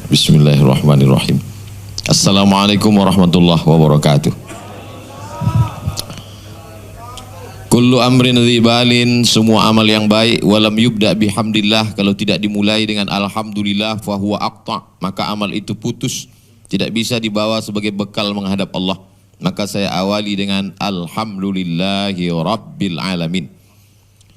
Bismillahirrahmanirrahim. Assalamualaikum warahmatullahi wabarakatuh. Kullu amrin dzibalin, semua amal yang baik, walam yubda bihamdillah, kalau tidak dimulai dengan alhamdulillah fahuwa aqta, maka amal itu putus, tidak bisa dibawa sebagai bekal menghadap Allah. Maka saya awali dengan alhamdulillahi rabbil alamin.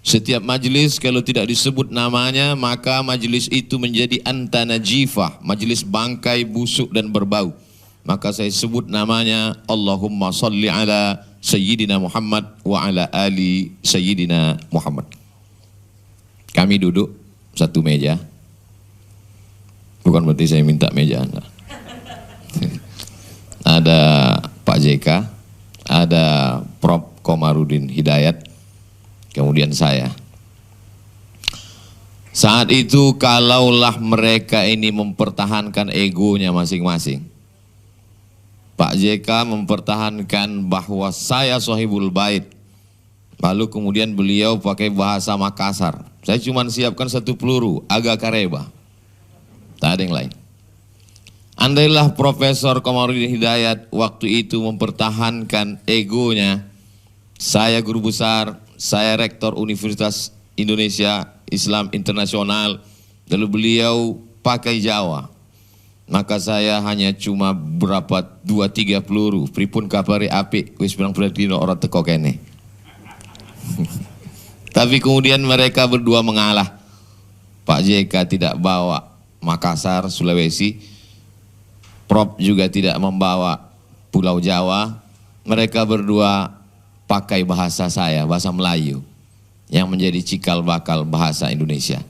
Setiap majlis kalau tidak disebut namanya, maka majlis itu menjadi antanajifah, majlis bangkai, busuk dan berbau. Maka saya sebut namanya Allahumma salli ala Sayyidina Muhammad wa ala ali Sayyidina Muhammad. Kami duduk satu meja. Bukan berarti saya minta meja Anda. Ada Pak JK, ada Prof. Komarudin Hidayat, kemudian saya. Saat itu kalaulah mereka ini mempertahankan egonya masing-masing, Pak JK mempertahankan bahwa saya sahibul bait, lalu kemudian beliau pakai bahasa Makassar. Saya cuma siapkan satu peluru, agak kareba, tak ada yang lain. Andailah Profesor Komarudin Hidayat waktu itu mempertahankan egonya, saya guru besar, saya rektor Universitas Indonesia Islam Internasional, lalu beliau pakai Jawa, maka saya hanya cuma berapa 2-3 peluru, pripun kapare apik, wis pirang dino ora teko kene. Tapi kemudian mereka berdua mengalah. Pak JK tidak bawa Makassar, Sulawesi, Prof juga tidak membawa Pulau Jawa. Mereka berdua pakai bahasa saya, bahasa Melayu, yang menjadi cikal bakal bahasa Indonesia.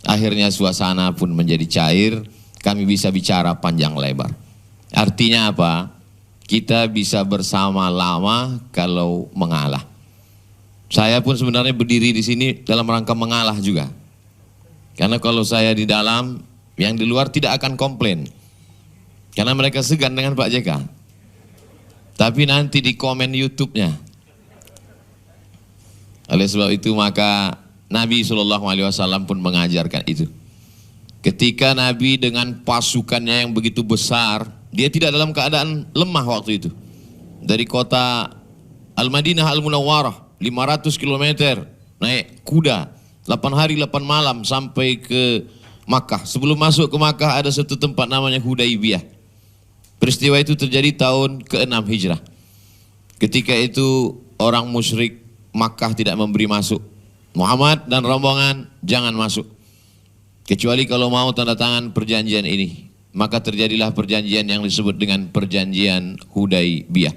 Akhirnya suasana pun menjadi cair, kami bisa bicara panjang lebar. Artinya apa? Kita bisa bersama lama kalau mengalah. Saya pun sebenarnya berdiri di sini dalam rangka mengalah juga. Karena kalau saya di dalam, yang di luar tidak akan komplain. Karena mereka segan dengan Pak JK. Tapi nanti di komen YouTube-nya. Oleh sebab itu maka Nabi SAW pun mengajarkan itu. Ketika Nabi dengan pasukannya yang begitu besar, dia tidak dalam keadaan lemah waktu itu. Dari kota Al-Madinah Al-Munawwarah, 500 km, naik kuda, 8 hari 8 malam sampai ke Makkah. Sebelum masuk ke Makkah ada satu tempat namanya Hudaibiyah. Peristiwa itu terjadi tahun ke-6 Hijrah. Ketika itu orang musyrik Makkah tidak memberi masuk. Muhammad dan rombongan jangan masuk, kecuali kalau mau tanda tangan perjanjian ini. Maka terjadilah perjanjian yang disebut dengan perjanjian Hudaibiyah.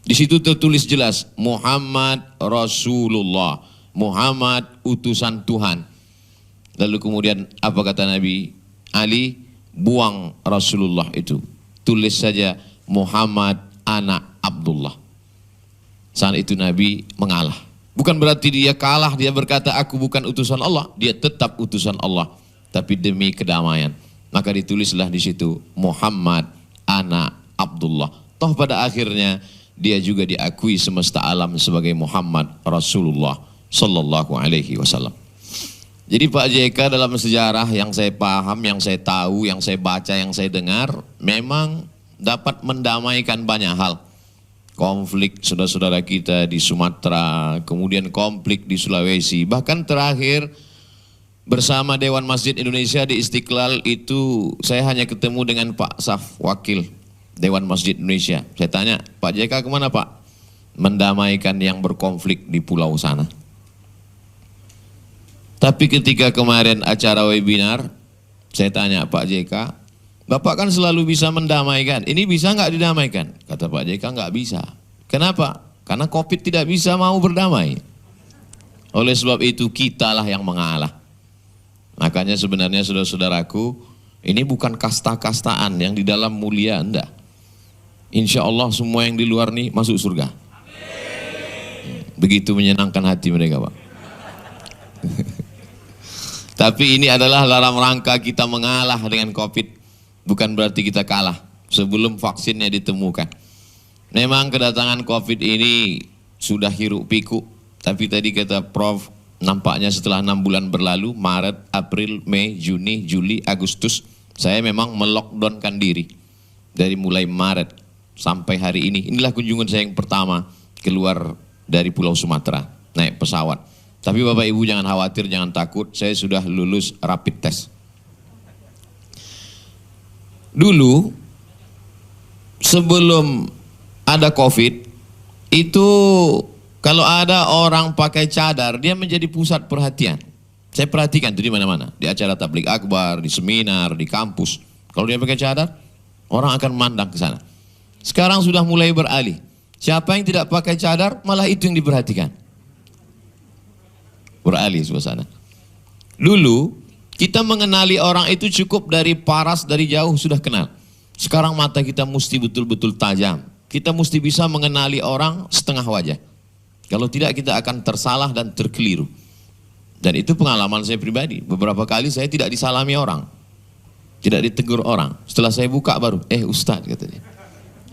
Di situ tertulis jelas Muhammad Rasulullah, Muhammad utusan Tuhan. Lalu kemudian apa kata Nabi? Ali, buang Rasulullah itu, tulis saja Muhammad anak Abdullah. Saat itu Nabi mengalah. Bukan berarti dia kalah, dia berkata aku bukan utusan Allah, dia tetap utusan Allah, tapi demi kedamaian. Maka ditulislah di situ Muhammad anak Abdullah. Toh pada akhirnya dia juga diakui semesta alam sebagai Muhammad Rasulullah sallallahu alaihi wasallam. Jadi Pak JK dalam sejarah yang saya paham, yang saya tahu, yang saya baca, yang saya dengar, memang dapat mendamaikan banyak hal. Konflik saudara-saudara kita di Sumatera, kemudian konflik di Sulawesi, bahkan terakhir bersama Dewan Masjid Indonesia di Istiqlal itu saya hanya ketemu dengan Pak Saf, wakil Dewan Masjid Indonesia. Saya tanya, Pak JK kemana Pak? Mendamaikan yang berkonflik di pulau sana. Tapi ketika kemarin acara webinar, saya tanya Pak JK, Bapak kan selalu bisa mendamaikan, ini bisa nggak didamaikan? Kata Pak JK nggak bisa. Kenapa? Karena COVID tidak bisa mau berdamai. Oleh sebab itu kitalah yang mengalah. Makanya sebenarnya saudara-saudaraku, ini bukan kasta-kastaan yang di dalam mulia, enggak. Insya Allah semua yang di luar nih masuk surga. Begitu menyenangkan hati mereka Pak. Tapi ini adalah dalam rangka kita mengalah dengan COVID. Bukan berarti kita kalah sebelum vaksinnya ditemukan. Memang kedatangan COVID ini sudah hiruk pikuk. Tapi tadi kata Prof, nampaknya setelah 6 bulan berlalu, Maret, April, Mei, Juni, Juli, Agustus, Saya memang melockdownkan diri dari mulai Maret sampai hari ini. Inilah kunjungan saya yang pertama keluar dari Pulau Sumatera, naik pesawat. Tapi Bapak Ibu jangan khawatir, jangan takut, saya sudah lulus rapid test. Dulu sebelum ada COVID itu kalau ada orang pakai cadar dia menjadi pusat perhatian. Saya perhatikan itu di mana-mana, di acara tabligh akbar, di seminar, di kampus. Kalau dia pakai cadar, orang akan memandang ke sana. Sekarang sudah mulai beralih. Siapa yang tidak pakai cadar, malah itu yang diperhatikan. Beralih suasana. Dulu kita mengenali orang itu cukup dari paras, dari jauh sudah kenal. Sekarang mata kita mesti betul-betul tajam. Kita mesti bisa mengenali orang setengah wajah. Kalau tidak kita akan tersalah dan terkeliru. Dan itu pengalaman saya pribadi. Beberapa kali saya tidak disalami orang. Tidak ditegur orang. Setelah saya buka baru, Ustadz katanya.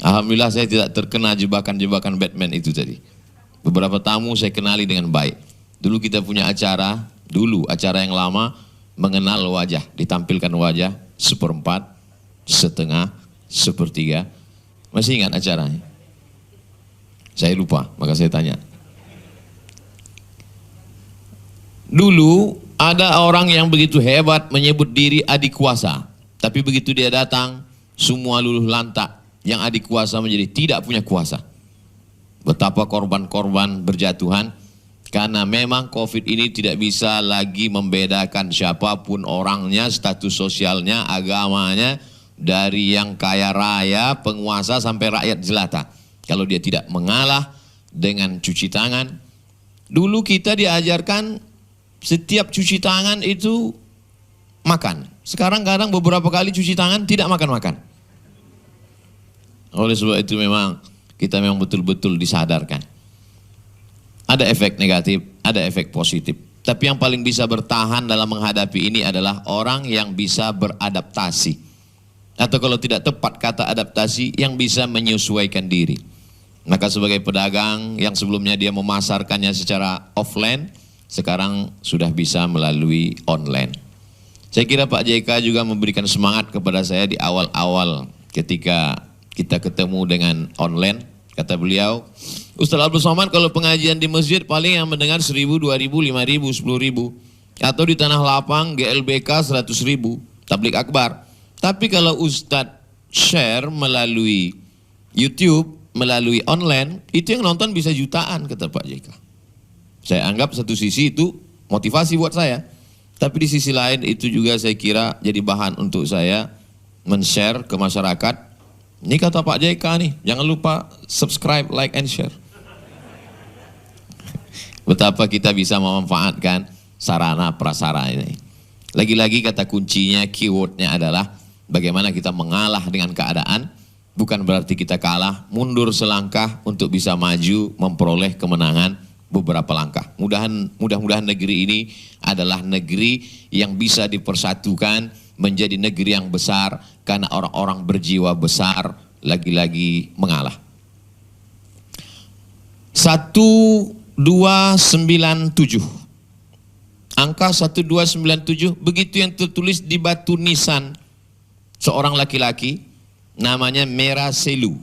Alhamdulillah saya tidak terkena jebakan-jebakan Batman itu tadi. Beberapa tamu saya kenali dengan baik. Dulu kita punya acara, acara yang lama, mengenal wajah. Ditampilkan wajah, 1/4, setengah, 1/3. Masih ingat acaranya? Saya lupa, maka saya tanya. Dulu ada orang yang begitu hebat menyebut diri adik kuasa. Tapi begitu dia datang, semua luluh lantak. Yang adik kuasa menjadi tidak punya kuasa. Betapa korban-korban berjatuhan. Karena memang COVID ini tidak bisa lagi membedakan siapapun orangnya, status sosialnya, agamanya. Dari yang kaya raya, penguasa sampai rakyat jelata. Kalau dia tidak mengalah dengan cuci tangan. Dulu kita diajarkan setiap cuci tangan itu makan. Sekarang kadang beberapa kali cuci tangan tidak makan-makan. Oleh sebab itu memang kita memang betul-betul disadarkan. Ada efek negatif, ada efek positif. Tapi yang paling bisa bertahan dalam menghadapi ini adalah orang yang bisa beradaptasi. Atau kalau tidak tepat kata adaptasi, yang bisa menyesuaikan diri. Maka sebagai pedagang yang sebelumnya dia memasarkannya secara offline, sekarang sudah bisa melalui online. Saya kira Pak JK juga memberikan semangat kepada saya di awal-awal ketika kita ketemu dengan online. Kata beliau, Ustaz Abdul Somad kalau pengajian di masjid paling yang mendengar 1.000, 2.000, 5.000, 10.000. Atau di tanah lapang GLBK 100.000, tabligh akbar. Tapi kalau Ustadz share melalui YouTube, melalui online, itu yang nonton bisa jutaan, kata Pak JK. Saya anggap satu sisi itu motivasi buat saya. Tapi di sisi lain itu juga saya kira jadi bahan untuk saya men-share ke masyarakat. Ini kata Pak JK nih, jangan lupa subscribe, like, and share. Betapa kita bisa memanfaatkan sarana prasarana ini. Lagi-lagi kata kuncinya, keywordnya adalah bagaimana kita mengalah dengan keadaan. Bukan berarti kita kalah, mundur selangkah untuk bisa maju memperoleh kemenangan beberapa langkah. Mudah-mudahan negeri ini adalah negeri yang bisa dipersatukan menjadi negeri yang besar karena orang-orang berjiwa besar lagi-lagi mengalah. 1297. Angka 1297 begitu yang tertulis di batu nisan seorang laki-laki namanya Merah Selu.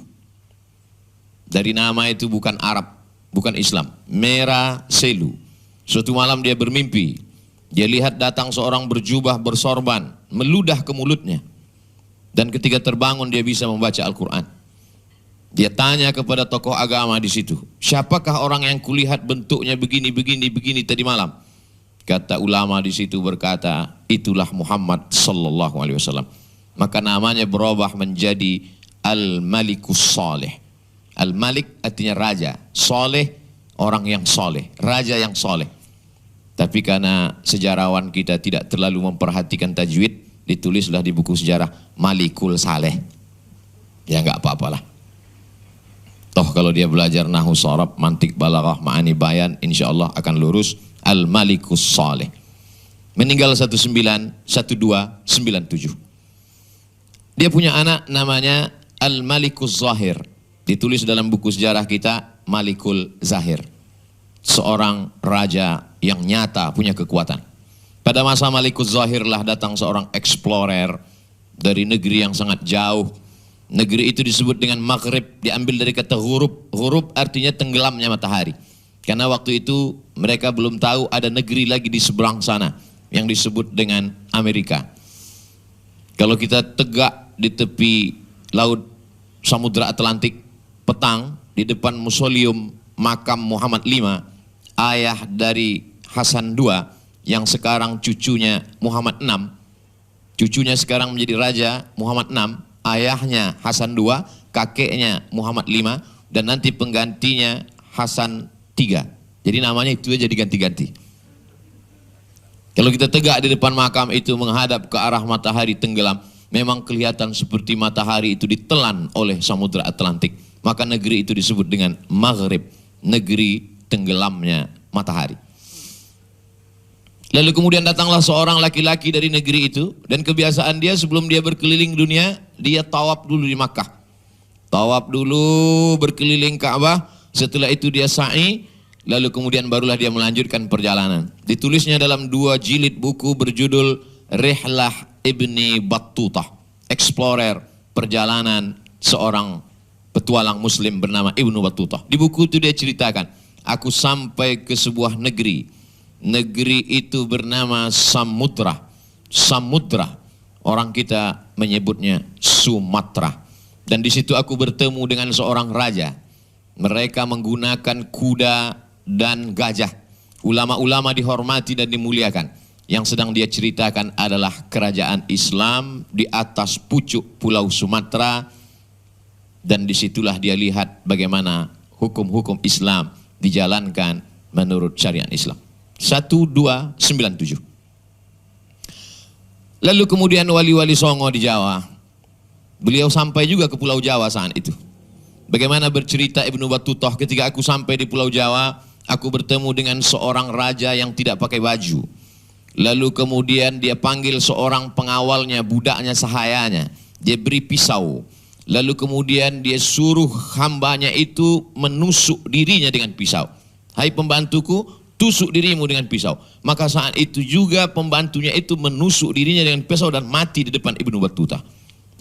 Dari nama itu bukan Arab, bukan Islam. Merah Selu. Suatu malam dia bermimpi. Dia lihat datang seorang berjubah bersorban, meludah ke mulutnya. Dan ketika terbangun dia bisa membaca Al-Quran. Dia tanya kepada tokoh agama di situ, siapakah orang yang kulihat bentuknya begini tadi malam? Kata ulama di situ berkata, itulah Muhammad sallallahu alaihi wasallam. Maka namanya berubah menjadi Al-Malikus Saleh. Al-Malik artinya raja, soleh orang yang soleh, raja yang soleh. Tapi karena sejarawan kita tidak terlalu memperhatikan tajwid, ditulislah di buku sejarah Malikul Saleh. Ya enggak apa-apalah. Toh kalau dia belajar nahwu sharaf, mantik balaghah, ma'ani bayan, insyaallah akan lurus. Al-Malikus Saleh. Meninggal 1297. Dia punya anak namanya Al-Malikus Zahir. Ditulis dalam buku sejarah kita Malikul Zahir. Seorang raja yang nyata punya kekuatan. Pada masa Malikus Zahir lah datang seorang explorer dari negeri yang sangat jauh. Negeri itu disebut dengan Maghrib, diambil dari kata huruf. Huruf artinya tenggelamnya matahari. Karena waktu itu mereka belum tahu ada negeri lagi di seberang sana yang disebut dengan Amerika. Kalau kita tegak di tepi laut Samudra Atlantik petang, di depan Mausoleum Makam Muhammad V, ayah dari Hasan II, yang sekarang cucunya Muhammad VI, cucunya sekarang menjadi Raja Muhammad VI, ayahnya Hasan II, kakeknya Muhammad V, dan nanti penggantinya Hasan III. Jadi namanya itu aja diganti-ganti. Kalau kita tegak di depan makam itu menghadap ke arah matahari tenggelam, memang kelihatan seperti matahari itu ditelan oleh Samudra Atlantik. Maka negeri itu disebut dengan Maghrib, negeri tenggelamnya matahari. Lalu kemudian datanglah seorang laki-laki dari negeri itu, dan kebiasaan dia sebelum dia berkeliling dunia, dia tawaf dulu di Makkah. Tawaf dulu berkeliling Ka'bah, setelah itu dia sa'i, lalu kemudian barulah dia melanjutkan perjalanan. Ditulisnya dalam 2 jilid buku berjudul Rihlah Ibni Battutah, Explorer, perjalanan seorang petualang muslim bernama Ibnu Battutah. Di buku itu dia ceritakan, aku sampai ke sebuah negeri. Negeri itu bernama Samudra. Samudra, orang kita menyebutnya Sumatera. Dan di situ aku bertemu dengan seorang raja. Mereka menggunakan kuda dan gajah. Ulama-ulama dihormati dan dimuliakan. Yang sedang dia ceritakan adalah kerajaan Islam di atas pucuk Pulau Sumatera. Dan disitulah dia lihat bagaimana hukum-hukum Islam dijalankan menurut syariat Islam. 1297. Lalu kemudian wali-wali Songo di Jawa, beliau sampai juga ke Pulau Jawa saat itu. Bagaimana bercerita Ibnu Battutah, ketika aku sampai di Pulau Jawa, aku bertemu dengan seorang raja yang tidak pakai baju. Lalu kemudian dia panggil seorang pengawalnya, budaknya, sahayanya. Dia beri pisau. Lalu kemudian dia suruh hambanya itu menusuk dirinya dengan pisau. Hai pembantuku, tusuk dirimu dengan pisau. Maka saat itu juga pembantunya itu menusuk dirinya dengan pisau dan mati di depan Ibnu Battutah.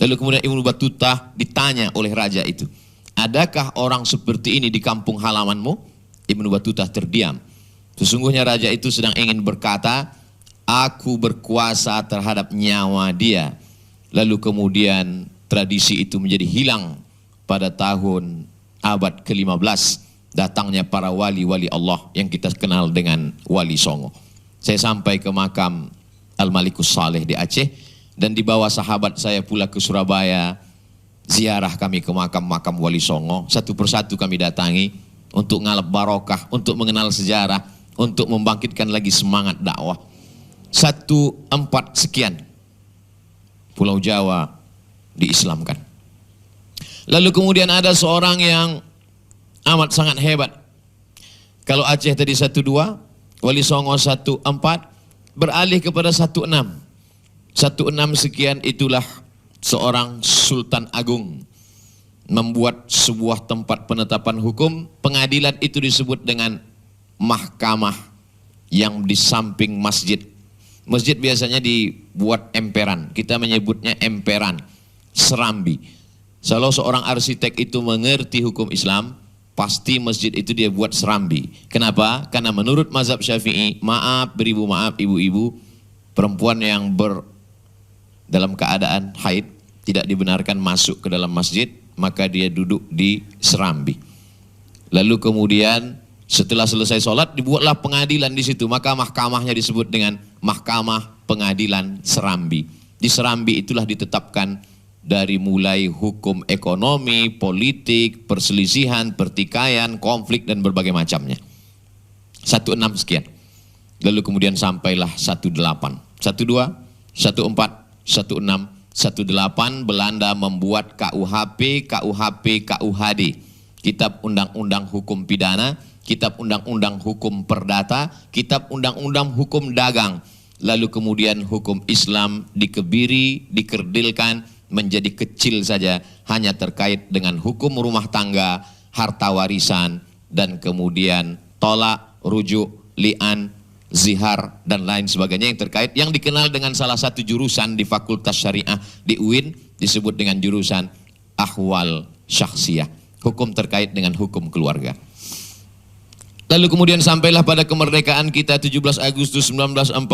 Lalu kemudian Ibnu Battutah ditanya oleh raja itu, adakah orang seperti ini di kampung halamanmu? Ibnu Battutah terdiam. Sesungguhnya raja itu sedang ingin berkata, aku berkuasa terhadap nyawa dia. Lalu kemudian tradisi itu menjadi hilang pada tahun abad ke-15. Datangnya para wali-wali Allah yang kita kenal dengan Wali Songo. Saya sampai ke makam Al-Malikus Saleh di Aceh, dan dibawa sahabat saya pula ke Surabaya. Ziarah kami ke makam-makam Wali Songo. Satu persatu kami datangi untuk ngalap barokah, untuk mengenal sejarah, untuk membangkitkan lagi semangat dakwah. 14 sekian Pulau Jawa diislamkan. Lalu kemudian ada seorang yang amat sangat hebat. Kalau Aceh tadi 12, Wali Songo 14, beralih kepada 16. 16 sekian itulah seorang Sultan Agung membuat sebuah tempat penetapan hukum. Pengadilan itu disebut dengan mahkamah yang di samping masjid. Masjid biasanya dibuat emperan, kita menyebutnya emperan, serambi. Kalau seorang arsitek itu mengerti hukum Islam, pasti masjid itu dia buat serambi. Kenapa? Karena menurut mazhab Syafi'i, maaf beribu, maaf ibu-ibu, perempuan yang dalam keadaan haid tidak dibenarkan masuk ke dalam masjid, maka dia duduk di serambi. Lalu kemudian setelah selesai sholat dibuatlah pengadilan di situ, maka mahkamahnya disebut dengan Mahkamah Pengadilan Serambi. Di serambi itulah ditetapkan dari mulai hukum ekonomi, politik, perselisihan, pertikaian, konflik dan berbagai macamnya. 16 sekian. Lalu kemudian sampailah 18, 12, 14, 16, 18. Belanda membuat KUHP, KUHD, Kitab Undang-Undang Hukum Pidana, Kitab Undang-Undang Hukum Perdata, Kitab Undang-Undang Hukum Dagang. Lalu kemudian hukum Islam dikebiri, dikerdilkan menjadi kecil saja, hanya terkait dengan hukum rumah tangga, harta warisan, dan kemudian tolak, rujuk, li'an, zihar, dan lain sebagainya yang terkait, yang dikenal dengan salah satu jurusan di Fakultas Syariah di UIN disebut dengan jurusan Ahwal Syakhsiyah, hukum terkait dengan hukum keluarga. Lalu kemudian sampailah pada kemerdekaan kita 17 Agustus 1945,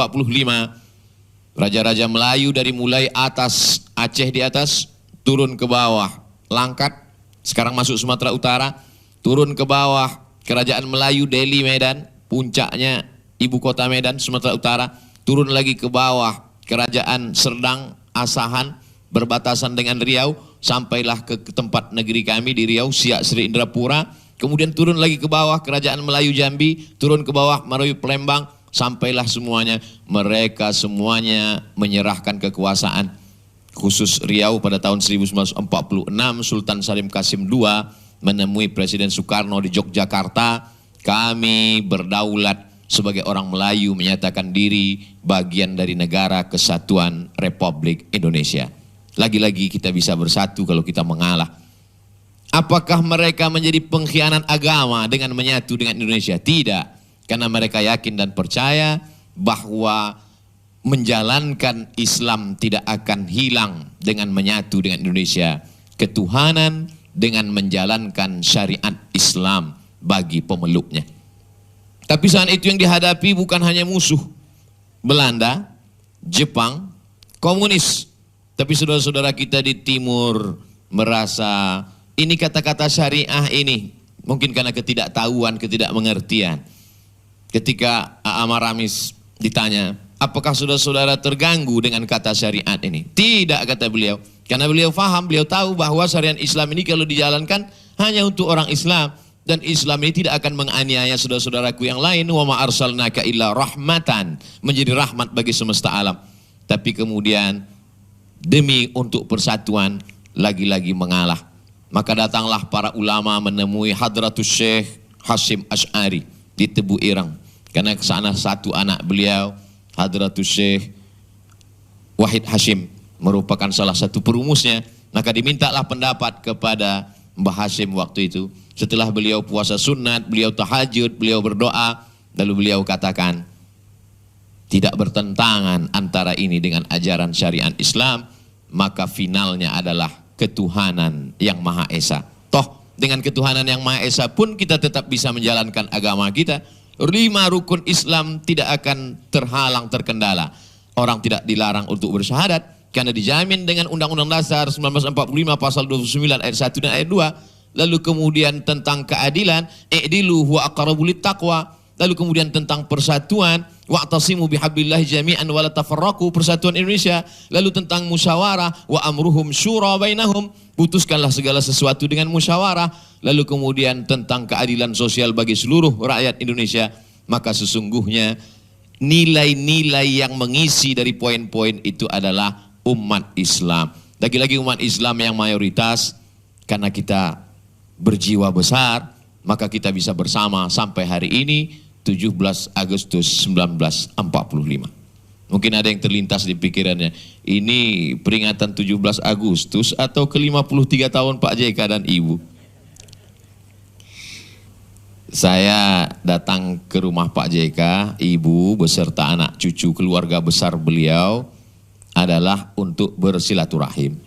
raja-raja Melayu dari mulai atas, Aceh di atas, turun ke bawah, Langkat, sekarang masuk Sumatera Utara, turun ke bawah, Kerajaan Melayu Delhi Medan, puncaknya ibu kota Medan, Sumatera Utara, turun lagi ke bawah, Kerajaan Serdang, Asahan, berbatasan dengan Riau, sampailah ke tempat negeri kami di Riau, Siak Sri Indrapura, kemudian turun lagi ke bawah, Kerajaan Melayu Jambi, turun ke bawah, Merayu Palembang, sampailah semuanya, mereka semuanya menyerahkan kekuasaan. Khusus Riau pada tahun 1946, Sultan Salim Qasim II menemui Presiden Soekarno di Yogyakarta, kami berdaulat sebagai orang Melayu, menyatakan diri bagian dari negara kesatuan Republik Indonesia. Lagi-lagi kita bisa bersatu kalau kita mengalah. Apakah mereka menjadi pengkhianat agama dengan menyatu dengan Indonesia? Tidak, karena mereka yakin dan percaya bahwa menjalankan Islam tidak akan hilang dengan menyatu dengan Indonesia. Ketuhanan dengan menjalankan syariat Islam bagi pemeluknya. Tapi saat itu yang dihadapi bukan hanya musuh Belanda, Jepang, komunis. Tapi saudara-saudara kita di timur merasa ini kata-kata syariah ini mungkin karena ketidaktahuan, ketidakmengertian. Ketika A.A. Ramis ditanya, apakah saudara-saudara terganggu dengan kata syariat ini? Tidak, kata beliau. Karena beliau faham, beliau tahu bahwa syariat Islam ini kalau dijalankan hanya untuk orang Islam. Dan Islam ini tidak akan menganiaya saudara-saudaraku yang lain. Wa ma arsalnaka illa rahmatan, menjadi rahmat bagi semesta alam. Tapi kemudian demi untuk persatuan lagi-lagi mengalah. Maka datanglah para ulama menemui Hadratus Syekh Hasyim Asy'ari di Tebu Ireng. Karena kesana satu anak beliau, Hadratus Syekh Wahid Hasyim, merupakan salah satu perumusnya. Maka dimintalah pendapat kepada Mbah Hasyim waktu itu. Setelah beliau puasa sunat, beliau tahajud, beliau berdoa, lalu beliau katakan, tidak bertentangan antara ini dengan ajaran syariat Islam, maka finalnya adalah ketuhanan yang Maha Esa. Toh dengan ketuhanan yang Maha Esa pun kita tetap bisa menjalankan agama kita. 5 rukun Islam tidak akan terhalang, terkendala. Orang tidak dilarang untuk bersyahadat karena dijamin dengan Undang-Undang Dasar 1945 pasal 29 ayat 1 dan ayat 2. Lalu kemudian tentang keadilan, i'dilu huwa aqrabu littaqwa. Lalu kemudian tentang persatuan, wa'tasimu bihablillahi jami'an wa la tafarraqu, persatuan Indonesia. Lalu tentang musyawarah, wa amruhum syura bainahum, putuskanlah segala sesuatu dengan musyawarah. Lalu kemudian tentang keadilan sosial bagi seluruh rakyat Indonesia. Maka sesungguhnya nilai-nilai yang mengisi dari poin-poin itu adalah umat Islam. Lagi-lagi umat Islam yang mayoritas, karena kita berjiwa besar, maka kita bisa bersama sampai hari ini 17 Agustus 1945. Mungkin ada yang terlintas di pikirannya, ini peringatan 17 Agustus atau ke-53 tahun Pak JK dan Ibu. Saya datang ke rumah Pak JK, Ibu beserta anak cucu keluarga besar beliau adalah untuk bersilaturahim.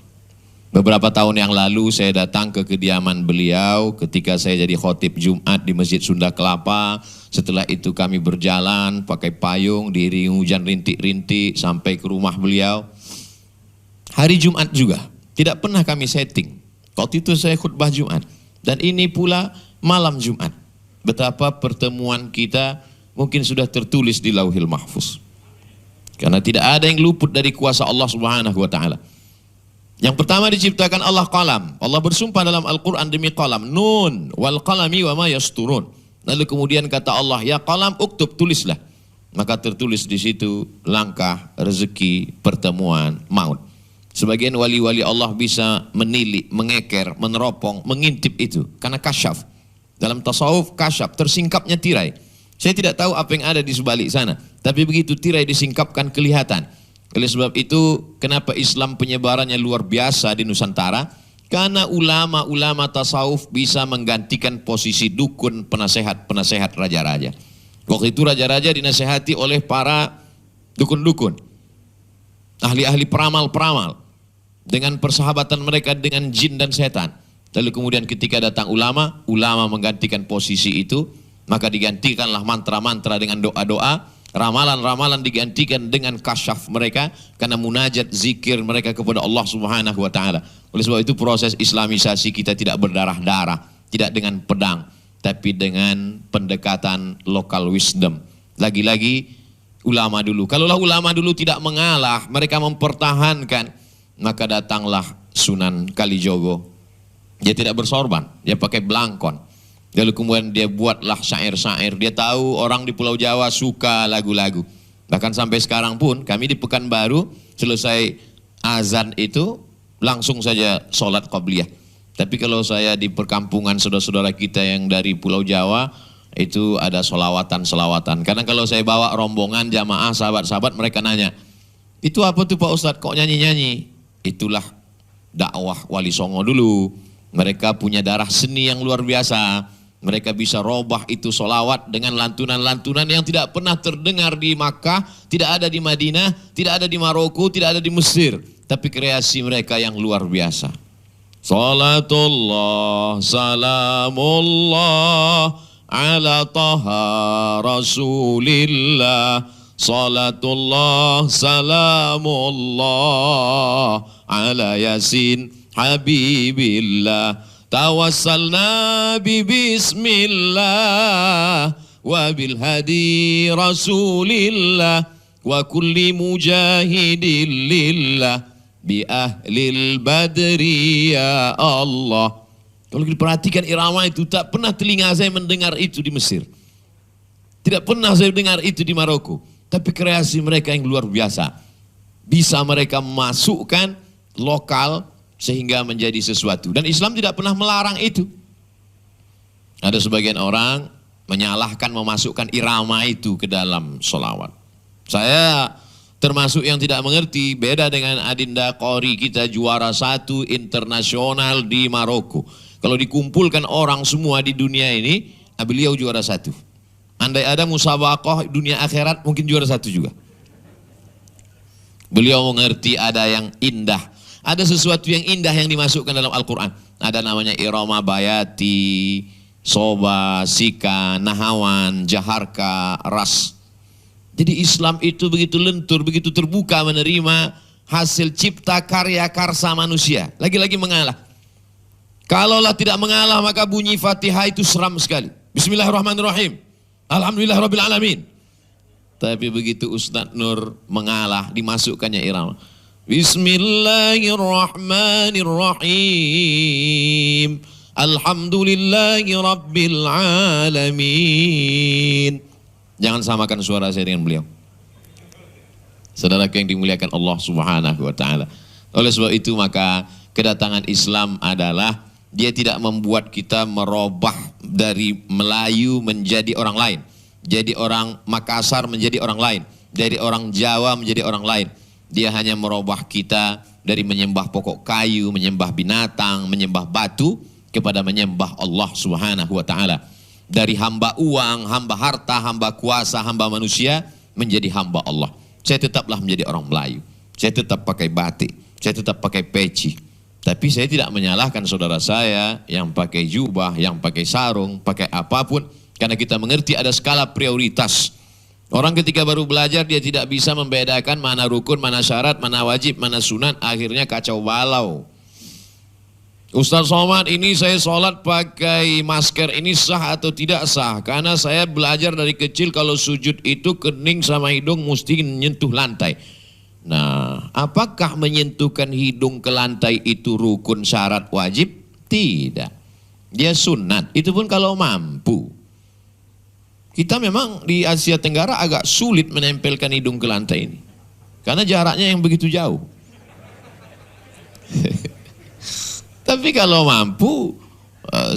Beberapa tahun yang lalu saya datang ke kediaman beliau ketika saya jadi khotib Jumat di Masjid Sunda Kelapa. Setelah itu kami berjalan pakai payung, diiringi hujan rintik-rintik sampai ke rumah beliau. Hari Jumat juga, tidak pernah kami setting. Waktu itu saya khutbah Jumat. Dan ini pula malam Jumat. Betapa pertemuan kita mungkin sudah tertulis di Lauhil Mahfuz. Karena tidak ada yang luput dari kuasa Allah Subhanahu wa Ta'ala. Yang pertama diciptakan Allah qalam. Allah bersumpah dalam Al-Quran demi qalam. Nun wal qalami wa ma yasturun. Lalu kemudian kata Allah, ya qalam uktub, tulislah. Maka tertulis di situ langkah, rezeki, pertemuan, maut. Sebagian wali-wali Allah bisa menilik, mengeker, meneropong, mengintip itu. Karena kasyaf. Dalam tasawuf kasyaf, tersingkapnya tirai. Saya tidak tahu apa yang ada di sebalik sana. Tapi begitu tirai disingkapkan kelihatan. Oleh sebab itu, kenapa Islam penyebarannya luar biasa di Nusantara? Karena ulama-ulama tasawuf bisa menggantikan posisi dukun, penasehat-penasehat raja-raja. Waktu itu raja-raja dinasihati oleh para dukun-dukun, ahli-ahli peramal-peramal, dengan persahabatan mereka dengan jin dan setan. Lalu kemudian ketika datang ulama, ulama menggantikan posisi itu, maka digantikanlah mantra-mantra dengan doa-doa, ramalan-ramalan digantikan dengan kasyaf mereka, karena munajat zikir mereka kepada Allah Subhanahu wa taala. Oleh sebab itu proses islamisasi kita tidak berdarah-darah, tidak dengan pedang, tapi dengan pendekatan local wisdom. Lagi-lagi ulama dulu. Kalaulah ulama dulu tidak mengalah, mereka mempertahankan, maka datanglah Sunan Kalijogo. Dia tidak bersorban, dia pakai belangkon. Lalu kemudian dia buatlah syair-syair. Dia tahu orang di Pulau Jawa suka lagu-lagu. Bahkan sampai sekarang pun kami di Pekanbaru selesai azan itu langsung saja sholat qabliyah. Tapi kalau saya di perkampungan saudara-saudara kita yang dari Pulau Jawa itu ada solawatan-solawatan. Karena kalau saya bawa rombongan jamaah sahabat-sahabat mereka nanya, itu apa tuh Pak Ustadz kok nyanyi-nyanyi? Itulah dakwah Wali Songo dulu. Mereka punya darah seni yang luar biasa. Mereka bisa robah itu solawat dengan lantunan-lantunan yang tidak pernah terdengar di Makkah, tidak ada di Madinah, tidak ada di Maroko, tidak ada di Mesir. Tapi kreasi mereka yang luar biasa. Salatullah, salamullah, ala taha rasulillah. Salatullah, salamullah, ala yasin habibillah. Tawassalna bismillah wa bil hadi rasulillah wa kulli mujahidin lillah bi ahlil badri ya Allah. Kalau diperhatikan irama itu, tak pernah telinga saya mendengar itu di Mesir, tidak pernah saya dengar itu di Maroko. Tapi kreasi mereka yang luar biasa, bisa mereka masukkan lokal sehingga menjadi sesuatu. Dan Islam tidak pernah melarang itu. Ada sebagian orang menyalahkan memasukkan irama itu ke dalam sholawat. Saya termasuk yang tidak mengerti, beda dengan Adinda Qori kita juara 1 internasional di Maroko. Kalau dikumpulkan orang semua di dunia ini, beliau juara 1. Andai ada musabaqah dunia akhirat mungkin juara 1 juga. Beliau mengerti ada yang indah. Ada sesuatu yang indah yang dimasukkan dalam Al-Quran. Ada namanya irama bayati, soba, sika, nahawan, jaharka, ras. Jadi Islam itu begitu lentur, begitu terbuka menerima hasil cipta karya karsa manusia. Lagi-lagi mengalah. Kalaulah tidak mengalah maka bunyi Fatihah itu seram sekali. Bismillahirrahmanirrahim. Alhamdulillahirrabbilalamin. Tapi begitu Ustadz Nur mengalah, dimasukkannya irama. Bismillahirrahmanirrahim. Alhamdulillahirrabbilalamin. Jangan samakan suara saya dengan beliau. Saudaraku yang dimuliakan Allah Subhanahu wa taala. Oleh sebab itu maka kedatangan Islam adalah dia tidak membuat kita merubah dari Melayu menjadi orang lain, jadi orang Makassar menjadi orang lain, dari orang Jawa menjadi orang lain. Dia hanya merubah kita dari menyembah pokok kayu, menyembah binatang, menyembah batu, kepada menyembah Allah Subhanahu wa taala. Dari hamba uang, hamba harta, hamba kuasa, hamba manusia menjadi hamba Allah. Saya tetaplah menjadi orang Melayu. Saya tetap pakai batik, saya tetap pakai peci. Tapi saya tidak menyalahkan saudara saya yang pakai jubah, yang pakai sarung, pakai apapun. Karena kita mengerti ada skala prioritas. Orang ketika baru belajar dia tidak bisa membedakan mana rukun, mana syarat, mana wajib, mana sunat. Akhirnya kacau balau. Ustaz Somad, ini saya sholat pakai masker, ini sah atau tidak sah? Karena saya belajar dari kecil kalau sujud itu kening sama hidung mesti menyentuh lantai. Nah, apakah menyentuhkan hidung ke lantai itu rukun, syarat, wajib? Tidak. Dia sunat, itu pun kalau mampu. Kita memang di Asia Tenggara agak sulit menempelkan hidung ke lantai ini. Karena jaraknya yang begitu jauh. Tapi kalau mampu,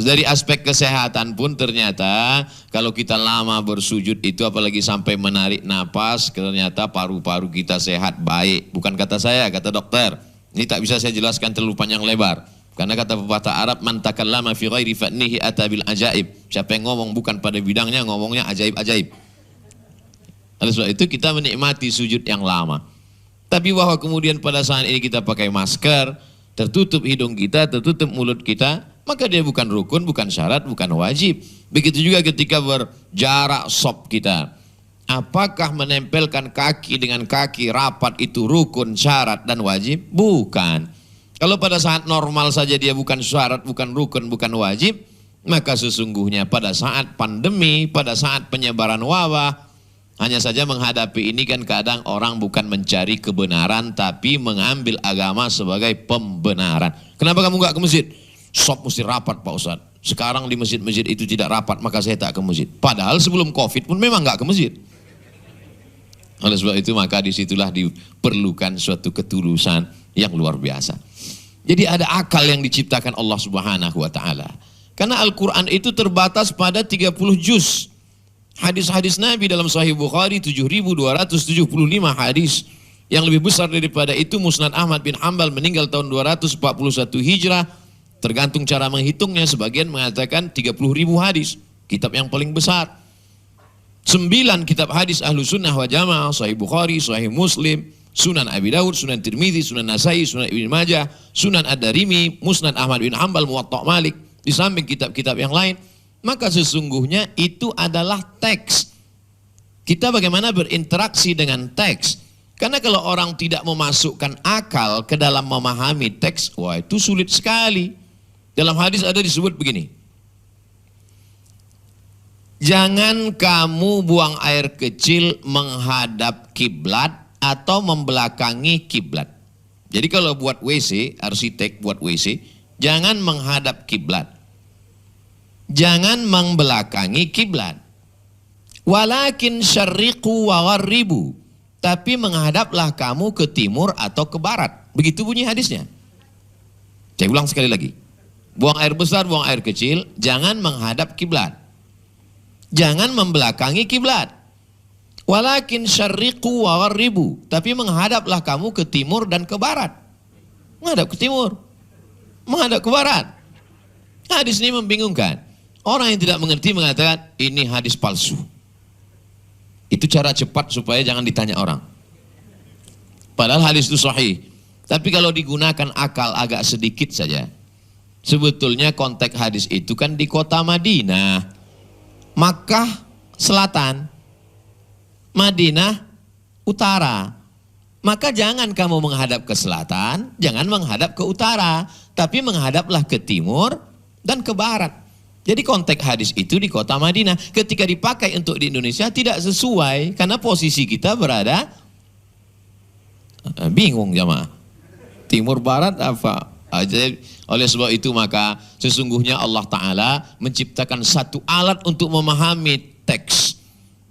dari aspek kesehatan pun ternyata kalau kita lama bersujud itu apalagi sampai menarik napas, ternyata paru-paru kita sehat, baik. Bukan kata saya, kata dokter. Ini tak bisa saya jelaskan terlalu panjang lebar. Karena kata pepatah Arab, man takallama fi ghairi fa'nihi ata bil ajaib. Siapa yang ngomong bukan pada bidangnya, ngomongnya ajaib-ajaib. Oleh sebab itu kita menikmati sujud yang lama. Tapi bahwa kemudian pada saat ini kita pakai masker, tertutup hidung kita, tertutup mulut kita, maka dia bukan rukun, bukan syarat, bukan wajib. Begitu juga ketika berjarak sop kita. Apakah menempelkan kaki dengan kaki rapat itu rukun, syarat, dan wajib? Bukan. Kalau pada saat normal saja dia bukan syarat, bukan rukun, bukan wajib, maka sesungguhnya pada saat pandemi, pada saat penyebaran wabah, hanya saja menghadapi ini kan kadang orang bukan mencari kebenaran, tapi mengambil agama sebagai pembenaran. Kenapa kamu nggak ke masjid? Sop mesti rapat Pak Ustadz. Sekarang di masjid-masjid itu tidak rapat, maka saya tak ke masjid. Padahal sebelum Covid pun memang nggak ke masjid. Oleh sebab itu maka disitulah diperlukan suatu ketulusan yang luar biasa. Jadi ada akal yang diciptakan Allah Subhanahu wa Ta'ala. Karena Al-Quran itu terbatas pada 30 juz. Hadis-hadis Nabi dalam Sahih Bukhari 7.275 hadis. Yang lebih besar daripada itu Musnad Ahmad bin Hanbal meninggal tahun 241 Hijrah. Tergantung cara menghitungnya, sebagian mengatakan 30.000 hadis. Kitab yang paling besar. 9 kitab hadis Ahlu Sunnah wa Jamaah, Sahih Bukhari, Sahih Muslim, Sunan Abi Daud, Sunan Tirmidzi, Sunan Nasai, Sunan Ibn Majah, Sunan Ad-Darimi, Musnad Ahmad bin Hanbal, Muwatta' Malik, di samping kitab-kitab yang lain. Maka sesungguhnya itu adalah teks. Kita bagaimana berinteraksi dengan teks. Karena kalau orang tidak memasukkan akal ke dalam memahami teks, wah itu sulit sekali. Dalam hadis ada disebut begini. Jangan kamu buang air kecil menghadap kiblat atau membelakangi kiblat. Jadi kalau buat WC, arsitek buat WC, jangan menghadap kiblat. Jangan membelakangi kiblat. Walakin syarriqu wa gharribu. Tapi menghadaplah kamu ke timur atau ke barat. Begitu bunyi hadisnya. Saya ulang sekali lagi. Buang air besar, buang air kecil, jangan menghadap kiblat. Jangan membelakangi kiblat. Walakin syarriqu wa gharribu. Tapi menghadaplah kamu ke timur dan ke barat. Menghadap ke timur. Menghadap ke barat. Hadis ini membingungkan. Orang yang tidak mengerti mengatakan ini hadis palsu. Itu cara cepat supaya jangan ditanya orang. Padahal hadis itu sahih. Tapi kalau digunakan akal agak sedikit saja. Sebetulnya konteks hadis itu kan di kota Madinah. Makkah selatan, Madinah utara. Maka jangan kamu menghadap ke selatan, jangan menghadap ke utara, tapi menghadaplah ke timur dan ke barat. Jadi konteks hadis itu di kota Madinah. Ketika dipakai untuk di Indonesia tidak sesuai, karena posisi kita berada bingung jamaah. Timur barat apa? Oleh sebab itu maka sesungguhnya Allah Ta'ala menciptakan satu alat untuk memahami teks.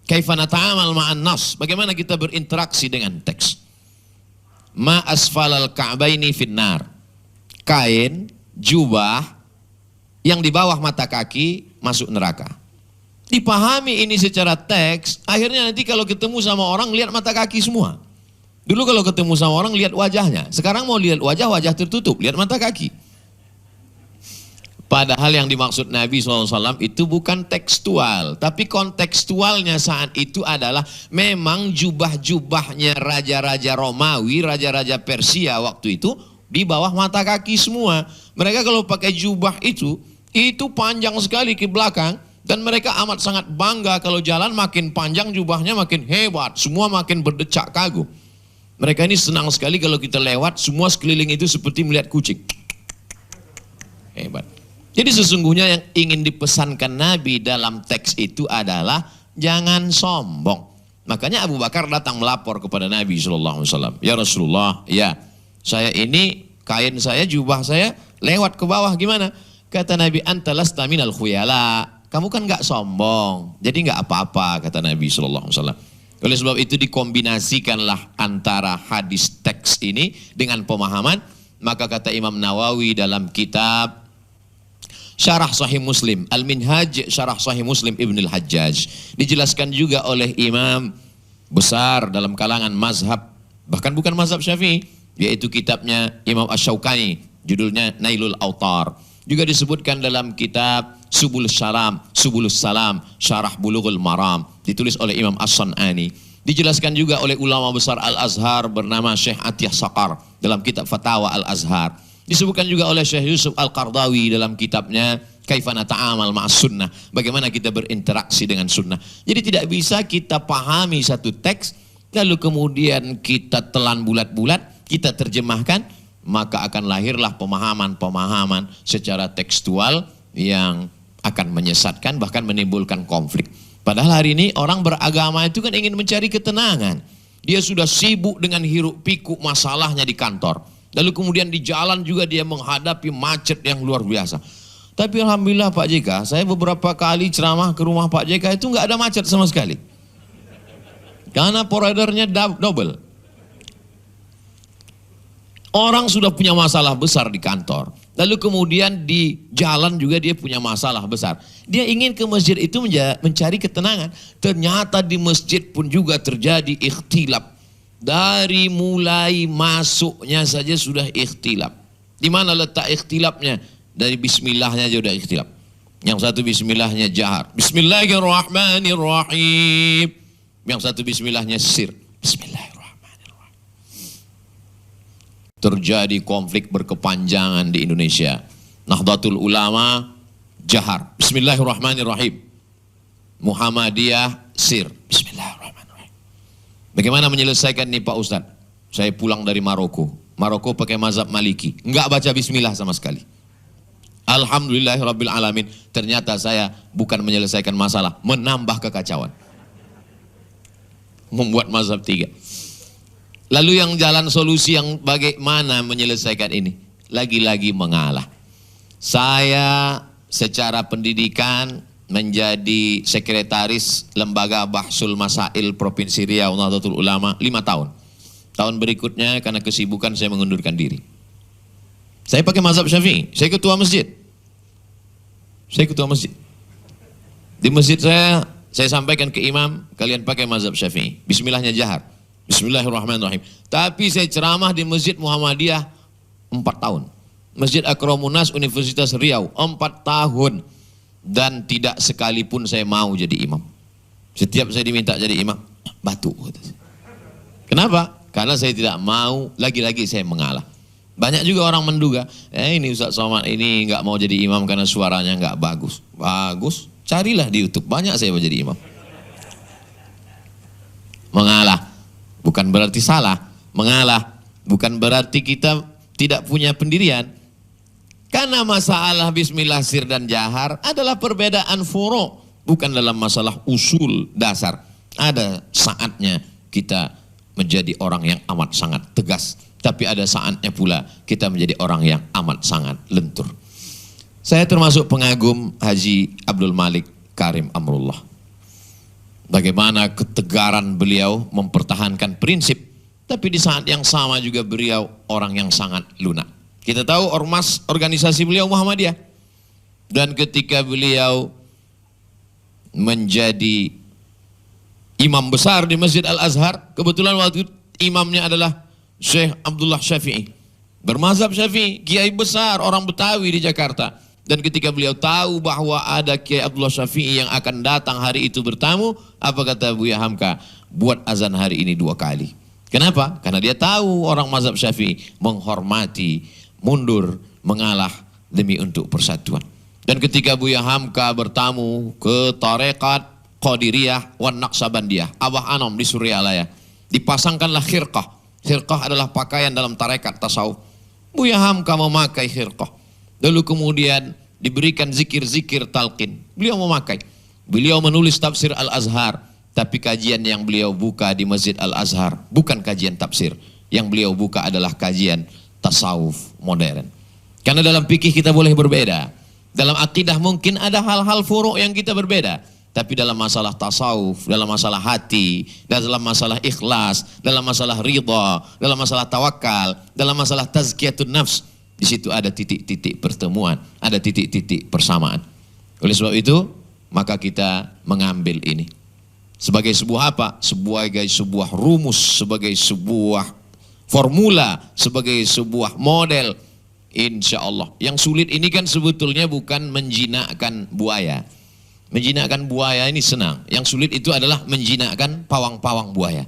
Kaifa nata'amal ma'an nas. Bagaimana kita berinteraksi dengan teks. Ma asfalal ka'baini finnar. Kain, jubah yang di bawah mata kaki masuk neraka. Dipahami ini secara teks, akhirnya nanti kalau ketemu sama orang lihat mata kaki semua. Dulu kalau ketemu sama orang lihat wajahnya, sekarang mau lihat wajah, wajah tertutup, lihat mata kaki. Padahal yang dimaksud Nabi SAW itu bukan tekstual, tapi kontekstualnya saat itu adalah memang jubah-jubahnya raja-raja Romawi, raja-raja Persia waktu itu di bawah mata kaki semua. Mereka kalau pakai jubah itu panjang sekali ke belakang dan mereka amat sangat bangga kalau jalan makin panjang jubahnya makin hebat, semua makin berdecak kagum. Mereka ini senang sekali kalau kita lewat, semua sekeliling itu seperti melihat kucing. Hebat. Jadi sesungguhnya yang ingin dipesankan Nabi dalam teks itu adalah jangan sombong. Makanya Abu Bakar datang melapor kepada Nabi SAW. Ya Rasulullah, ya saya ini kain saya, jubah saya lewat ke bawah gimana? Kata Nabi, anta lasta minal khuyala. Kamu kan gak sombong, jadi gak apa-apa kata Nabi SAW. Oleh sebab itu dikombinasikanlah antara hadis teks ini dengan pemahaman. Maka kata Imam Nawawi dalam kitab Syarah Sahih Muslim, Al-Minhaj Syarah Sahih Muslim Ibn Al-Hajjaj, dijelaskan juga oleh imam besar dalam kalangan mazhab, bahkan bukan mazhab Syafi'i, yaitu kitabnya Imam Asy-Syaukani, judulnya Nailul Autar. Juga disebutkan dalam kitab Subulus Salam, Syarah Bulughul Maram, ditulis oleh Imam As-San'ani. Dijelaskan juga oleh ulama besar Al-Azhar bernama Syekh Atiyah Saqar dalam kitab Fatawa Al-Azhar. Disebutkan juga oleh Syekh Yusuf Al-Qardawi dalam kitabnya Kaifana Ta'amal Ma'as Sunnah. Bagaimana kita berinteraksi dengan sunnah. Jadi tidak bisa kita pahami satu teks, lalu kemudian kita telan bulat-bulat, kita terjemahkan, maka akan lahirlah pemahaman-pemahaman secara tekstual yang akan menyesatkan, bahkan menimbulkan konflik. Padahal hari ini orang beragama itu kan ingin mencari ketenangan. Dia sudah sibuk dengan hiruk pikuk masalahnya di kantor. Lalu kemudian di jalan juga dia menghadapi macet yang luar biasa. Tapi alhamdulillah Pak JK, saya beberapa kali ceramah ke rumah Pak JK itu nggak ada macet sama sekali. Karena providernya double. Orang sudah punya masalah besar di kantor. Lalu kemudian di jalan juga dia punya masalah besar. Dia ingin ke masjid itu mencari ketenangan. Ternyata di masjid pun juga terjadi ikhtilaf. Dari mulai masuknya saja sudah ikhtilaf. Di mana letak ikhtilafnya? Dari bismillahnya aja udah ikhtilaf. Yang satu bismillahnya jahar. Bismillahirrahmanirrahim. Yang satu bismillahnya sir. Bismillahirrahmanirrahim. Terjadi konflik berkepanjangan di Indonesia. Nahdlatul Ulama jahar. Bismillahirrahmanirrahim. Muhammadiyah sir. Bismillahirrahmanirrahim. Bagaimana menyelesaikan ini Pak Ustadz? Saya pulang dari Maroko. Maroko pakai mazhab Maliki. Enggak baca bismillah sama sekali. Alhamdulillahirabbil alamin. Ternyata saya bukan menyelesaikan masalah, menambah kekacauan. Membuat mazhab 3. Lalu yang jalan solusi yang bagaimana menyelesaikan ini? Lagi-lagi mengalah. Saya secara pendidikan menjadi sekretaris Lembaga Bahsul Masail Provinsi Riau Nahdlatul Ulama 5 tahun. Tahun berikutnya karena kesibukan saya mengundurkan diri. Saya pakai mazhab Syafi'i, saya ketua masjid. Di masjid saya sampaikan ke imam, kalian pakai mazhab Syafi'i. Bismillahnya jahar. Bismillahirrahmanirrahim. Tapi saya ceramah di Masjid Muhammadiyah 4 tahun. Masjid Akramunas Universitas Riau 4 tahun. Dan tidak sekalipun saya mau jadi imam. Setiap saya diminta jadi imam, batu. Kenapa? Karena saya tidak mau, lagi-lagi saya mengalah. Banyak juga orang menduga, ini Ustaz Somad ini nggak mau jadi imam karena suaranya nggak bagus. Bagus, carilah di YouTube, banyak saya mau jadi imam. Mengalah. Bukan berarti salah, mengalah. Bukan berarti kita tidak punya pendirian. Karena masalah bismillah sir dan jahar adalah perbedaan furu', bukan dalam masalah usul dasar. Ada saatnya kita menjadi orang yang amat sangat tegas. Tapi ada saatnya pula kita menjadi orang yang amat sangat lentur. Saya termasuk pengagum Haji Abdul Malik Karim Amrullah. Bagaimana ketegaran beliau mempertahankan prinsip, tapi di saat yang sama juga beliau orang yang sangat lunak. Kita tahu ormas organisasi beliau Muhammadiyah. Dan ketika beliau menjadi imam besar di Masjid Al-Azhar, kebetulan waktu imamnya adalah Syekh Abdullah Syafi'i. Bermazhab Syafi'i, kiai besar orang Betawi di Jakarta. Dan ketika beliau tahu bahwa ada Kiai Abdullah Syafi'i yang akan datang hari itu bertamu, apa kata Buya Hamka? Buat azan hari ini 2 kali. Kenapa? Karena dia tahu orang mazhab Syafi'i menghormati, mundur, mengalah demi untuk persatuan. Dan ketika Buya Hamka bertamu ke tarekat Qadiriyah wan Naqsabandiyah, Abah Anom di Suryalaya, dipasangkanlah khirqah. Khirqah adalah pakaian dalam tarekat tasawuf. Buya Hamka memakai khirqah. Lalu kemudian diberikan zikir-zikir talqin. Beliau memakai. Beliau menulis tafsir Al-Azhar. Tapi kajian yang beliau buka di Masjid Al-Azhar bukan kajian tafsir. Yang beliau buka adalah kajian tasawuf modern. Karena dalam fikih kita boleh berbeda. Dalam akidah mungkin ada hal-hal furu' yang kita berbeda. Tapi dalam masalah tasawuf, dalam masalah hati, dalam masalah ikhlas, dalam masalah ridha, dalam masalah tawakal, dalam masalah tazkiyatun nafs, di situ ada titik-titik pertemuan, ada titik-titik persamaan. Oleh sebab itu, maka kita mengambil ini sebagai sebuah apa? Sebagai sebuah rumus, sebagai sebuah formula, sebagai sebuah model. Insya Allah. Yang sulit ini kan sebetulnya bukan menjinakkan buaya. Menjinakkan buaya ini senang. Yang sulit itu adalah menjinakkan pawang-pawang buaya.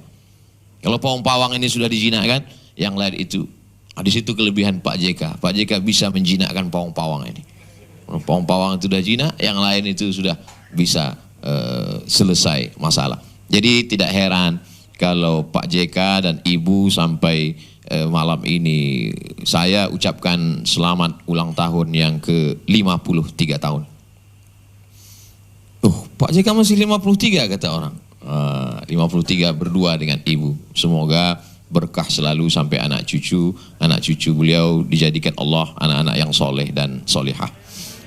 Kalau pawang-pawang ini sudah dijinakkan, yang lain itu. Di situ kelebihan Pak JK. Pak JK bisa menjinakkan pawang-pawang ini. Pawang-pawang itu sudah jinak, yang lain itu sudah bisa selesai masalah. Jadi tidak heran kalau Pak JK dan Ibu sampai malam ini saya ucapkan selamat ulang tahun yang ke-53 tahun. Pak JK masih 53 kata orang. 53 berdua dengan Ibu. Semoga berkah selalu sampai anak cucu beliau dijadikan Allah anak-anak yang soleh dan solehah.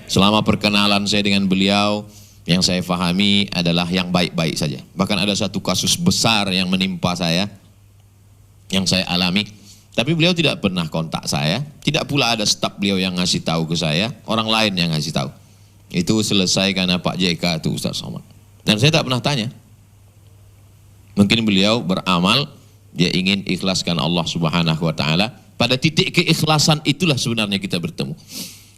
Selama perkenalan saya dengan beliau, yang saya fahami adalah yang baik-baik saja. Bahkan ada satu kasus besar yang menimpa saya, yang saya alami. Tapi beliau tidak pernah kontak saya, tidak pula ada staf beliau yang ngasih tahu ke saya, orang lain yang ngasih tahu. Itu selesai karena Pak JK itu Ustaz Somad. Dan saya tak pernah tanya. Mungkin beliau beramal, dia ingin ikhlaskan Allah Subhanahu wa taala. Pada titik keikhlasan itulah sebenarnya kita bertemu.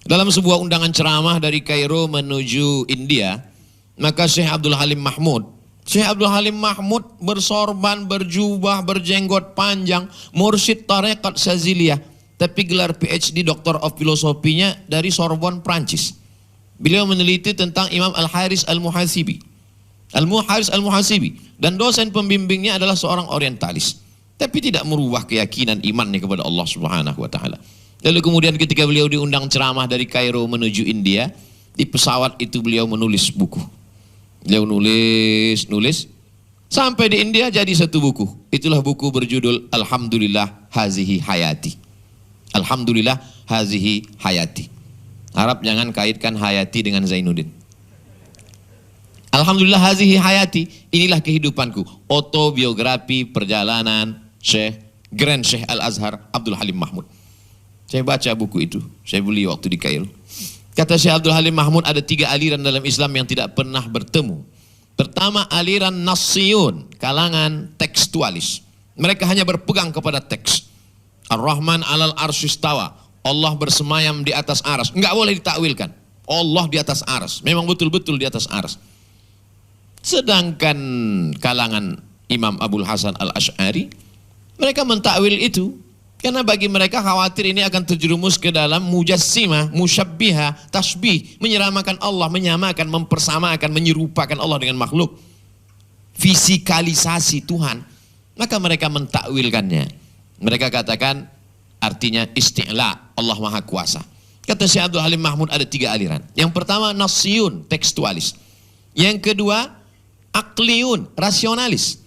Dalam sebuah undangan ceramah dari Kairo menuju India, maka Syekh Abdul Halim Mahmud bersorban, berjubah, berjenggot panjang, mursyid tarekat Syaziliyah, tapi gelar PhD Doctor of Filosofinya dari Sorbonne, Prancis. Beliau meneliti tentang Imam Al-Haris Al-Muhasibi. Dan dosen pembimbingnya adalah seorang orientalis. Tapi tidak merubah keyakinan imannya kepada Allah Subhanahu wa taala. Lalu kemudian ketika beliau diundang ceramah dari Kairo menuju India, di pesawat itu beliau menulis buku. Beliau nulis sampai di India jadi satu buku. Itulah buku berjudul Alhamdulillah Hazihi Hayati. Alhamdulillah Hazihi Hayati. Harap jangan kaitkan Hayati dengan Zainuddin. Alhamdulillah Hazihi Hayati, inilah kehidupanku. Autobiografi perjalanan Grand Syekh Al-Azhar Abdul Halim Mahmud. Saya baca buku itu, saya beli waktu di Kairo. Kata Syekh Abdul Halim Mahmud, ada 3 aliran dalam Islam yang tidak pernah bertemu. Pertama, aliran Nassiyun, kalangan tekstualis. Mereka hanya berpegang kepada teks. Ar-Rahman alal arsyistawa, Allah bersemayam di atas aras. Enggak boleh ditakwilkan. Allah di atas aras, memang betul-betul di atas aras. Sedangkan kalangan Imam Abul Hasan Al-Asy'ari, mereka mentakwil itu karena bagi mereka khawatir ini akan terjerumus ke dalam mujassimah, musyabbihah, tasbih, menyeramakan Allah, menyamakan, mempersamakan, menyerupakan Allah dengan makhluk, fisikalisasi Tuhan. Maka mereka mentakwilkannya. Mereka katakan artinya isti'la, Allah Maha Kuasa. Kata Syekh Abdul Halim Mahmud, ada 3 aliran. Yang pertama Nassiyun, tekstualis. Yang kedua Aqliyun, rasionalis.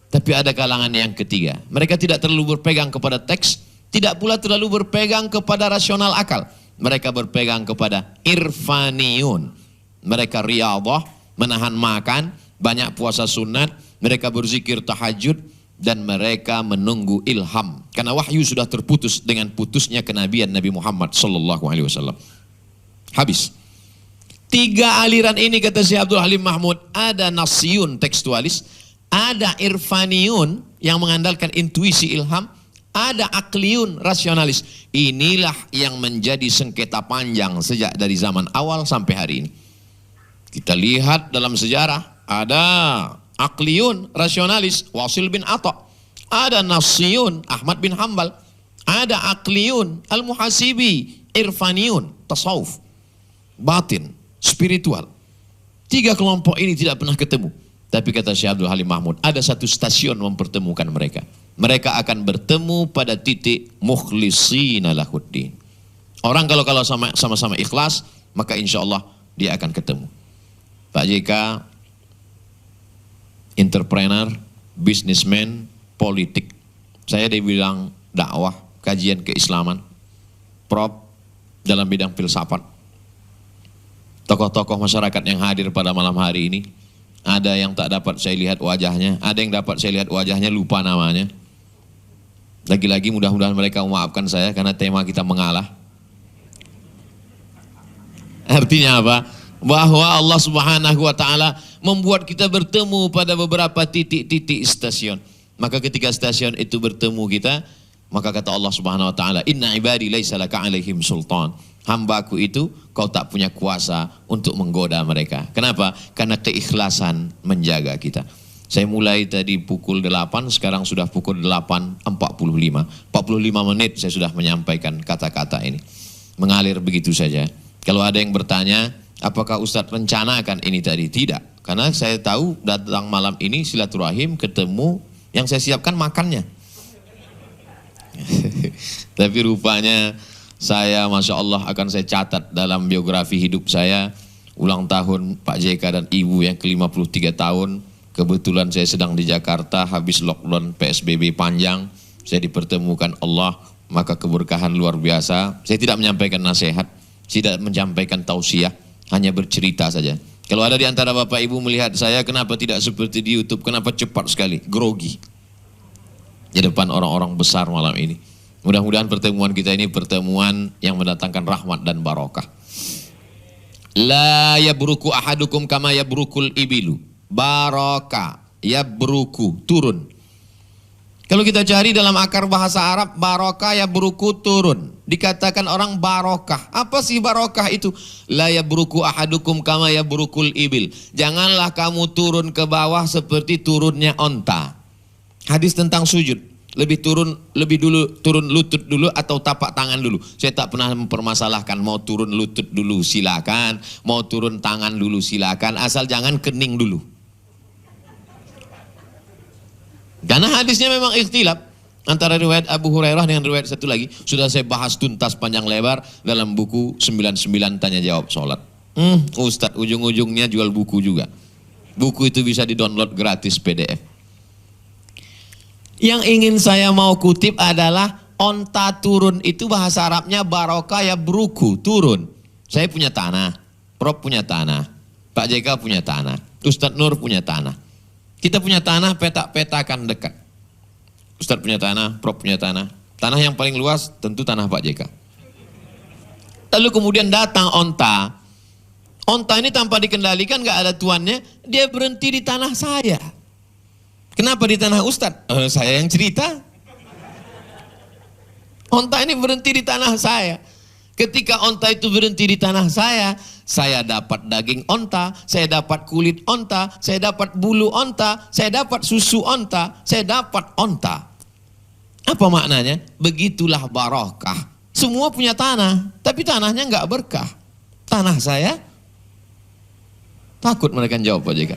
Tapi ada kalangan yang ketiga. Mereka tidak terlalu berpegang kepada teks, tidak pula terlalu berpegang kepada rasional akal. Mereka berpegang kepada irfaniyun. Mereka riyadhah, menahan makan, banyak puasa sunat, mereka berzikir tahajud, dan mereka menunggu ilham. Karena wahyu sudah terputus dengan putusnya kenabian Nabi Muhammad SAW. Habis. 3 aliran ini kata Syekh Abdul Halim Mahmud, ada Nassiyun tekstualis, ada Irfaniyun yang mengandalkan intuisi ilham, ada Aqliyun rasionalis. Inilah yang menjadi sengketa panjang sejak dari zaman awal sampai hari ini. Kita lihat dalam sejarah, ada Aqliyun rasionalis Wasil bin Atha, ada Nassiyun Ahmad bin Hambal, ada Aqliyun Al-Muhasibi, Irfaniyun tasawuf, batin, spiritual. 3 kelompok ini tidak pernah ketemu. Tapi kata Syekh Abdul Halim Mahmud, ada satu stasiun mempertemukan mereka. Mereka akan bertemu pada titik mukhlishina lahuddin. Orang kalau sama-sama ikhlas, maka insya Allah dia akan ketemu. Pak JK, entrepreneur, businessman, politik. Saya dibilang dakwah, kajian keislaman, prop dalam bidang filsafat. Tokoh-tokoh masyarakat yang hadir pada malam hari ini, ada yang tak dapat saya lihat wajahnya, ada yang dapat saya lihat wajahnya lupa namanya. Lagi-lagi mudah-mudahan mereka memaafkan saya karena tema kita mengalah. Artinya apa? Bahwa Allah Subhanahu wa taala membuat kita bertemu pada beberapa titik-titik stasiun. Maka ketika stasiun itu bertemu kita, Maka kata Allah Subhanahu wa taala, "Inna ibadi laisa laka 'alaihim sultan." Hambaku itu kau tak punya kuasa untuk menggoda mereka. Kenapa? Karena keikhlasan menjaga kita. Saya mulai tadi pukul 8, sekarang sudah pukul 8.45. 45 menit saya sudah menyampaikan kata-kata ini. Mengalir begitu saja. Kalau ada yang bertanya, apakah Ustadz rencanakan ini tadi? Tidak. Karena saya tahu datang malam ini silaturahim, ketemu, yang saya siapkan makannya. Tapi rupanya saya, Masya Allah, akan saya catat dalam biografi hidup saya. Ulang tahun Pak JK dan Ibu yang ke-53 tahun. Kebetulan saya sedang di Jakarta, habis lockdown PSBB panjang. Saya dipertemukan Allah, maka keberkahan luar biasa. Saya tidak menyampaikan nasihat, tidak menyampaikan tausiah, hanya bercerita saja. Kalau ada di antara Bapak Ibu melihat saya, kenapa tidak seperti di YouTube, kenapa cepat sekali, grogi di depan orang-orang besar malam ini. Mudah-mudahan pertemuan kita ini pertemuan yang mendatangkan rahmat dan barokah. La yabruku ahadukum kama yabrukul ibilu. Barokah, yabruku, turun. Kalau kita cari dalam akar bahasa Arab, barokah yabruku, turun. Dikatakan orang barokah. Apa sih barokah itu? La yabruku ahadukum kama yabrukul ibil. Janganlah kamu turun ke bawah seperti turunnya onta. Hadis tentang sujud. Lebih dulu turun lutut dulu atau tapak tangan dulu. Saya tak pernah mempermasalahkan mau turun lutut dulu silakan, mau turun tangan dulu silakan, asal jangan kening dulu. Karena hadisnya memang ikhtilaf antara riwayat Abu Hurairah dengan riwayat satu lagi. Sudah saya bahas tuntas panjang lebar dalam buku 99 tanya jawab sholat. Ustadz ujung-ujungnya jual buku juga. Buku itu bisa di-download gratis PDF. Yang ingin saya mau kutip adalah onta turun itu bahasa Arabnya barokah ya bruku, turun. Saya punya tanah, Prof punya tanah, Pak JK punya tanah, Ustadz Nur punya tanah. Kita punya tanah, petak-petakan dekat. Ustadz punya tanah, Prof punya tanah. Tanah yang paling luas tentu tanah Pak JK. Lalu kemudian datang onta. Onta ini tanpa dikendalikan, gak ada tuannya, dia berhenti di tanah saya. Kenapa di tanah Ustadz? Saya yang cerita. Onta ini berhenti di tanah saya. Ketika onta itu berhenti di tanah saya dapat daging onta, saya dapat kulit onta, saya dapat bulu onta, saya dapat susu onta, saya dapat onta. Apa maknanya? Begitulah barokah. Semua punya tanah, tapi tanahnya nggak berkah. Tanah saya, takut mereka jawab Pak JK.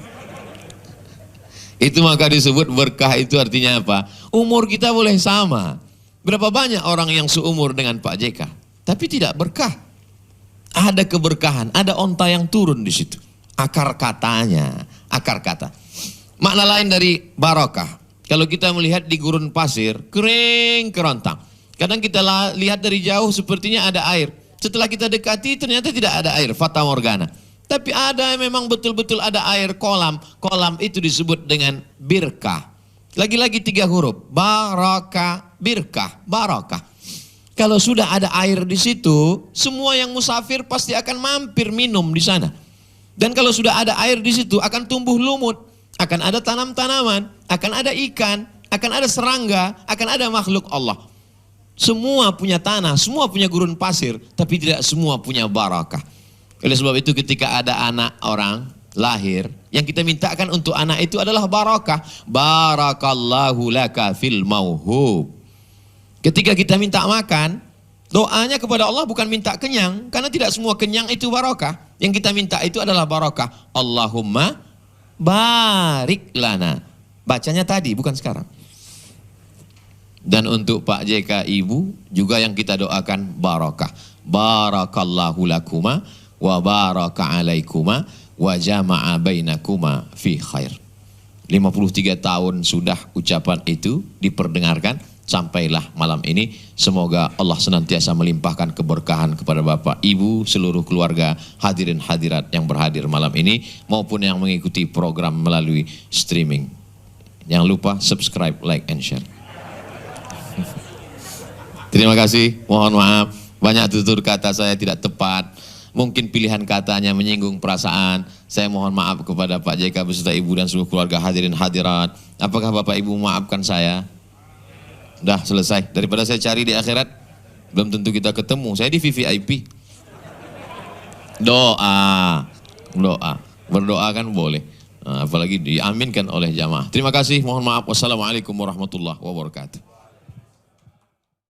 Itu maka disebut berkah. Itu artinya apa? Umur kita boleh sama. Berapa banyak orang yang seumur dengan Pak JK, tapi tidak berkah. Ada keberkahan, ada onta yang turun di situ. Akar katanya, akar kata. Makna lain dari barokah. Kalau kita melihat di gurun pasir, kering kerontang. Kadang kita lihat dari jauh sepertinya ada air. Setelah kita dekati ternyata tidak ada air, fata morgana. Tapi ada memang betul-betul ada air, kolam. Kolam itu disebut dengan birkah. Lagi-lagi 3 huruf. Barokah, birkah, barokah. Kalau sudah ada air di situ, semua yang musafir pasti akan mampir minum di sana. Dan kalau sudah ada air di situ, akan tumbuh lumut. Akan ada tanam-tanaman, akan ada ikan, akan ada serangga, akan ada makhluk Allah. Semua punya tanah, semua punya gurun pasir, tapi tidak semua punya barakah. Oleh sebab itu ketika ada anak orang lahir, yang kita mintakan untuk anak itu adalah barakah. Barakallahu laka fil mauhub. Ketika kita minta makan, doanya kepada Allah bukan minta kenyang, karena tidak semua kenyang itu barakah. Yang kita minta itu adalah barakah. Allahumma barik lana. Bacanya tadi, bukan sekarang. Dan untuk Pak JK Ibu juga yang kita doakan barakah. Barakallahu lakuma wa baraka alaikuma wa jama'a bainakuma fi khair. 53 tahun sudah ucapan itu diperdengarkan, sampailah malam ini. Semoga Allah senantiasa melimpahkan keberkahan kepada Bapak, Ibu, seluruh keluarga, hadirin hadirat yang berhadir malam ini maupun yang mengikuti program melalui streaming. Jangan lupa subscribe, like and share. Terima kasih, mohon maaf banyak tutur kata saya tidak tepat. Mungkin pilihan katanya menyinggung perasaan. Saya mohon maaf kepada Pak JK beserta Ibu dan seluruh keluarga hadirin hadirat. Apakah Bapak Ibu memaafkan saya? Dah selesai. Daripada saya cari di akhirat, belum tentu kita ketemu. Saya di VVIP. Doa. Berdoa kan boleh. Apalagi diaminkan oleh jamaah. Terima kasih. Mohon maaf. Wassalamualaikum warahmatullahi wabarakatuh.